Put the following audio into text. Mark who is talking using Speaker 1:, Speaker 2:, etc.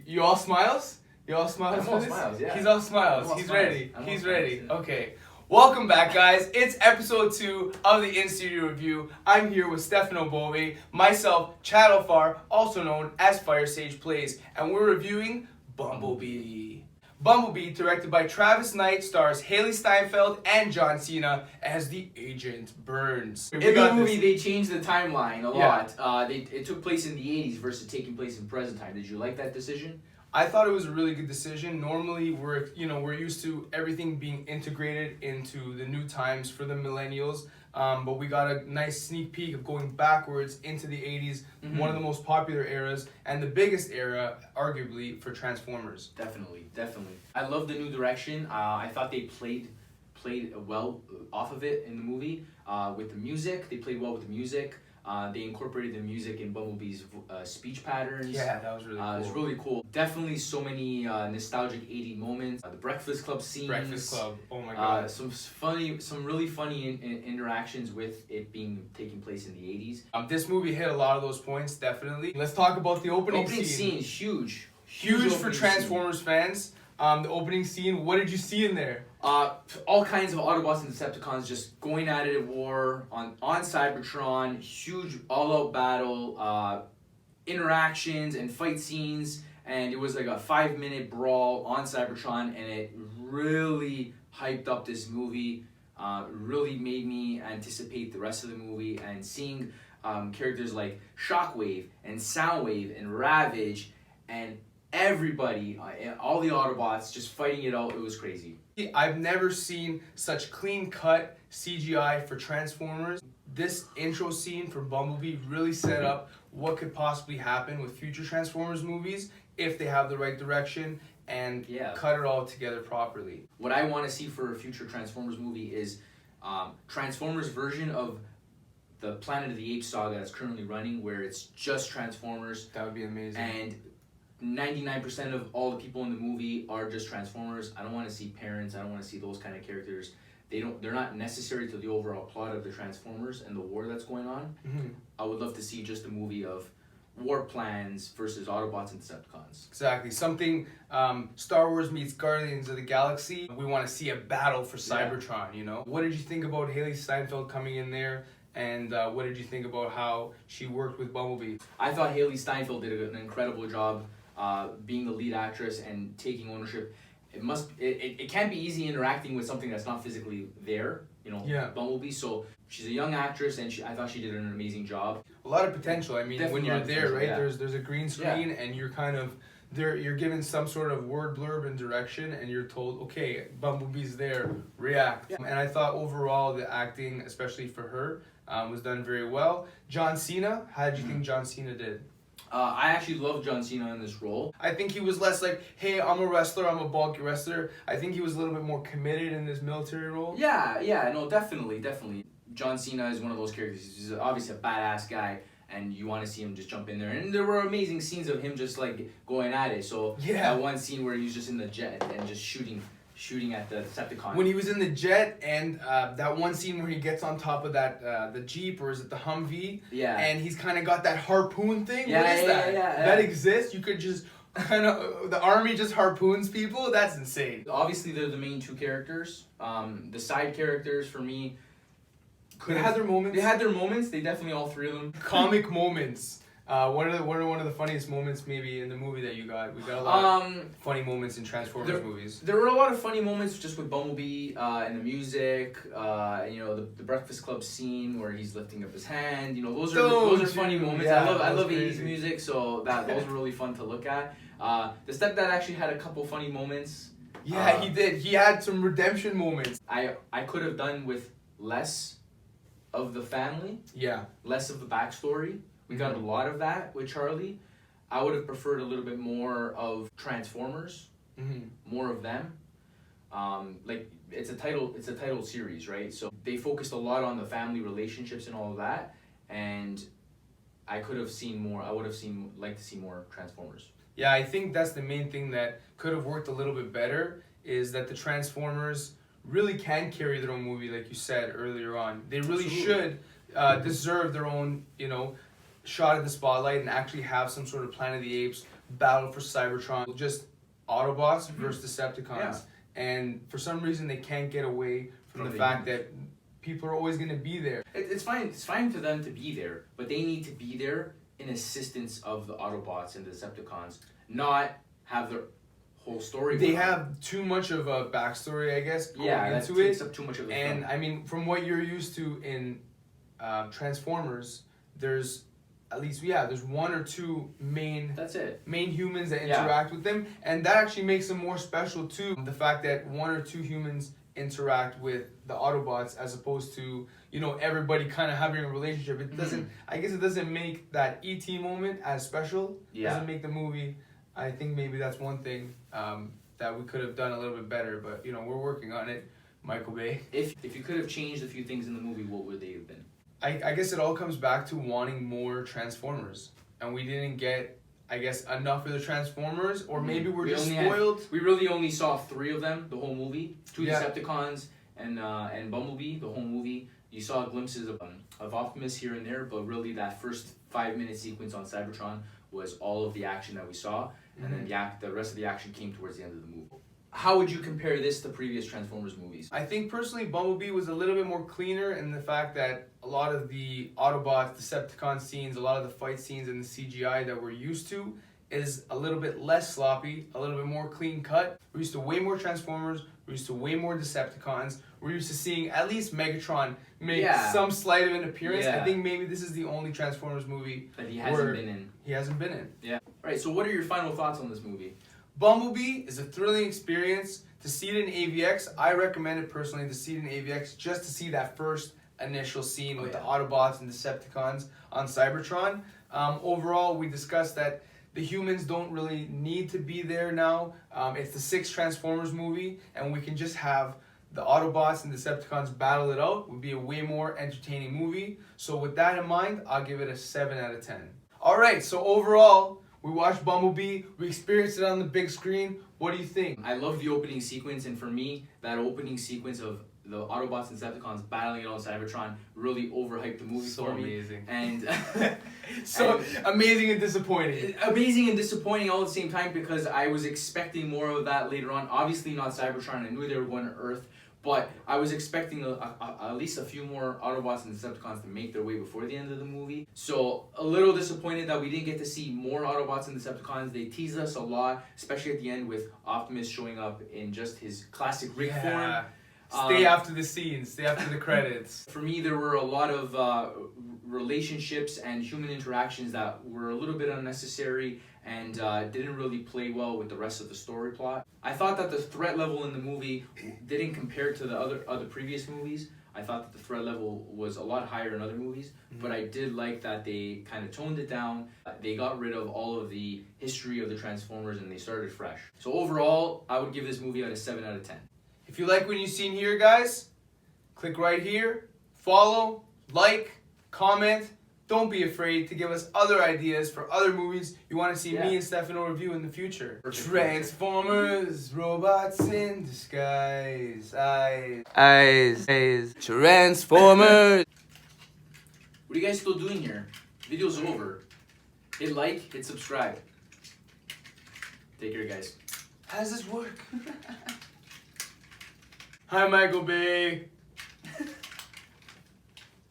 Speaker 1: You all smiles? You all smiles?
Speaker 2: I'm all smiles, yeah.
Speaker 1: He's all smiles.
Speaker 2: All
Speaker 1: He's
Speaker 2: smiles.
Speaker 1: ready.
Speaker 2: I'm all
Speaker 1: He's
Speaker 2: smiles,
Speaker 1: ready.
Speaker 2: yeah.
Speaker 1: Okay. Welcome back, guys. It's episode 2 of the In-Studio Review. I'm here with Stefano Bove, myself, Chad Alfar, also known as Fire Sage Plays, and we're reviewing BumbleBee. BumbleBee, directed by Travis Knight, stars Haley Steinfeld and John Cena as the Agent Burns.
Speaker 2: In the movie, they changed the timeline a lot. It took place in the 80s versus taking place in present time. Did you like that decision?
Speaker 1: I thought it was a really good decision. Normally, we're used to everything being integrated into the new times for the millennials, but we got a nice sneak peek of going backwards into the 80s, one of the most popular eras, and the biggest era, arguably, for Transformers.
Speaker 2: Definitely. I love the new direction. I thought they played well off of it in the movie with the music. They played well with the music. They incorporated the music in Bumblebee's speech patterns.
Speaker 1: Yeah, that was really cool.
Speaker 2: It was really cool. Definitely so many nostalgic 80s moments. The Breakfast Club scenes.
Speaker 1: Breakfast Club, oh my god.
Speaker 2: Some really funny interactions with it taking place in the 80s.
Speaker 1: This movie hit a lot of those points, definitely. Let's talk about the opening scene.
Speaker 2: Scene is huge.
Speaker 1: Huge for Transformers fans. The opening scene, what did you see in there?
Speaker 2: All kinds of Autobots and Decepticons just going at it at war on Cybertron. Huge all-out battle, interactions and fight scenes, and it was like a 5-minute brawl on Cybertron, and it really hyped up this movie. Really made me anticipate the rest of the movie, and seeing characters like Shockwave and Soundwave and Ravage and everybody, all the Autobots just fighting it out. It was crazy.
Speaker 1: I've never seen such clean-cut CGI for Transformers. This intro scene for Bumblebee really set up what could possibly happen with future Transformers movies if they have the right direction and cut it all together properly.
Speaker 2: What I want to see for a future Transformers movie is Transformers version of the Planet of the Apes saga that's currently running, where it's just Transformers.
Speaker 1: That would be amazing.
Speaker 2: And 99% of all the people in the movie are just Transformers. I don't want to see parents. I don't want to see those kind of characters. They're not necessary to the overall plot of the Transformers and the war that's going on. I would love to see just a movie of war plans versus Autobots and Decepticons.
Speaker 1: Exactly. Something Star Wars meets Guardians of the Galaxy. We want to see a battle for Cybertron, you know? What did you think about Haley Steinfeld coming in there? And what did you think about how she worked with Bumblebee?
Speaker 2: I thought Haley Steinfeld did an incredible job being the lead actress and taking ownership. It can't be easy interacting with something that's not physically there, Bumblebee. So she's a young actress, and I thought she did an amazing job.
Speaker 1: A lot of potential. I mean,
Speaker 2: Definitely
Speaker 1: when you're there, right?
Speaker 2: Yeah.
Speaker 1: There's a green screen, and you're kind of there. You're given some sort of word blurb and direction, and you're told, okay, Bumblebee's there, react. And I thought overall the acting, especially for her, was done very well. John Cena, how did you think John Cena did?
Speaker 2: I actually love John Cena in this role.
Speaker 1: I think he was less like, hey, I'm a wrestler, I'm a bulky wrestler. I think he was a little bit more committed in this military role.
Speaker 2: Yeah, no, definitely. John Cena is one of those characters. He's obviously a badass guy, and you want to see him just jump in there. And there were amazing scenes of him just like going at it. So that one scene where he was just in the jet and just shooting at the Decepticon.
Speaker 1: When he was in the jet, and that one scene where he gets on top of that the Jeep, or is it the Humvee?
Speaker 2: Yeah.
Speaker 1: And he's kind of got that harpoon thing.
Speaker 2: Yeah,
Speaker 1: what is that?
Speaker 2: Yeah.
Speaker 1: That exists? You could just kind of the army just harpoons people? That's insane.
Speaker 2: Obviously, they're the main two characters. The side characters for me.
Speaker 1: They had their moments.
Speaker 2: They had their moments. They definitely, all three of them.
Speaker 1: Comic moments. What are one of the funniest moments maybe in the movie that you got? We got a lot of funny moments in Transformers movies.
Speaker 2: There were a lot of funny moments just with Bumblebee and the music. The Breakfast Club scene where he's lifting up his hand. Those are funny moments.
Speaker 1: Yeah,
Speaker 2: I love 80s music, so those were really fun to look at. The stepdad actually had a couple funny moments.
Speaker 1: Yeah, he did. He had some redemption moments.
Speaker 2: I could have done with less of the family. Yeah. Less of the backstory. We got a lot of that with Charlie. I would have preferred a little bit more of Transformers, more of them. It's a title series, right? So they focused a lot on the family relationships and all of that, and I could have seen more. I would have liked to see more Transformers.
Speaker 1: Yeah, I think that's the main thing that could have worked a little bit better, is that the Transformers really can carry their own movie, like you said earlier on. They really should deserve their own, shot at the spotlight and actually have some sort of Planet of the Apes battle for Cybertron, just Autobots versus Decepticons.
Speaker 2: Yeah.
Speaker 1: And for some reason, they can't get away from the
Speaker 2: the
Speaker 1: fact that people are always going to be there.
Speaker 2: It's fine. It's fine for them to be there, but they need to be there in assistance of the Autobots and the Decepticons, not have their whole story.
Speaker 1: They have too much of a backstory, I guess, going
Speaker 2: that
Speaker 1: into
Speaker 2: takes
Speaker 1: it.
Speaker 2: up too much of the
Speaker 1: And
Speaker 2: film.
Speaker 1: I mean, from what you're used to in Transformers, there's at least there's one or two main humans that interact with them, and that actually makes them more special too. The fact that one or two humans interact with the Autobots as opposed to everybody kind of having a relationship. It doesn't. I guess it doesn't make that ET moment as special.
Speaker 2: Yeah.
Speaker 1: Doesn't make the movie. I think maybe that's one thing that we could have done a little bit better, but we're working on it. Michael Bay.
Speaker 2: If you could have changed a few things in the movie, what would they have been?
Speaker 1: I guess it all comes back to wanting more Transformers, and we didn't get, I guess, enough of the Transformers, or maybe we're just spoiled.
Speaker 2: We really only saw 3 of them the whole movie. 2 Decepticons and Bumblebee the whole movie. You saw glimpses of Optimus here and there, but really that first 5-minute sequence on Cybertron was all of the action that we saw, and then the rest of the action came towards the end of the movie. How would you compare this to previous Transformers movies?
Speaker 1: I think personally Bumblebee was a little bit more cleaner in the fact that a lot of the Autobots, Decepticon scenes, a lot of the fight scenes and the CGI that we're used to is a little bit less sloppy, a little bit more clean cut. We're used to way more Transformers, we're used to way more Decepticons, we're used to seeing at least Megatron make some slight of an appearance. I think maybe this is the only Transformers movie
Speaker 2: that he hasn't been in.
Speaker 1: He hasn't been in.
Speaker 2: Yeah. Alright, so what are your final thoughts on this movie?
Speaker 1: Bumblebee is a thrilling experience. To see it in AVX, I recommend it personally to see it in AVX just to see that first initial scene with the Autobots and Decepticons on Cybertron. Overall, we discussed that the humans don't really need to be there now. It's the 6th Transformers movie, and we can just have the Autobots and Decepticons battle it out. It would be a way more entertaining movie. So with that in mind, I'll give it a 7 out of 10. Alright, so overall, we watched Bumblebee, we experienced it on the big screen. What do you think?
Speaker 2: I love the opening sequence, and for me, that opening sequence of the Autobots and Decepticons battling it on Cybertron really overhyped the movie for me.
Speaker 1: Amazing.
Speaker 2: And
Speaker 1: amazing and disappointing.
Speaker 2: Amazing and disappointing all at the same time, because I was expecting more of that later on. Obviously not Cybertron, I knew they were going to Earth, but I was expecting at least a few more Autobots and Decepticons to make their way before the end of the movie. So a little disappointed that we didn't get to see more Autobots and Decepticons. They teased us a lot, especially at the end with Optimus showing up in just his classic rig form.
Speaker 1: Stay after the scenes, stay after the credits.
Speaker 2: For me, there were a lot of relationships and human interactions that were a little bit unnecessary and didn't really play well with the rest of the story plot. I thought that the threat level in the movie didn't compare to the other previous movies. I thought that the threat level was a lot higher in other movies, but I did like that they kind of toned it down. They got rid of all of the history of the Transformers and they started fresh. So overall, I would give this movie a 7 out of 10.
Speaker 1: If you like what you've seen here, guys, click right here, follow, like, comment. Don't be afraid to give us other ideas for other movies you want to see me and Stefano review in the future. Transformers, robots in disguise. Eyes. Transformers.
Speaker 2: What are you guys still doing here? Video's over. Hit like, hit subscribe. Take care, guys.
Speaker 1: How does this work? Hi, Michael Bay.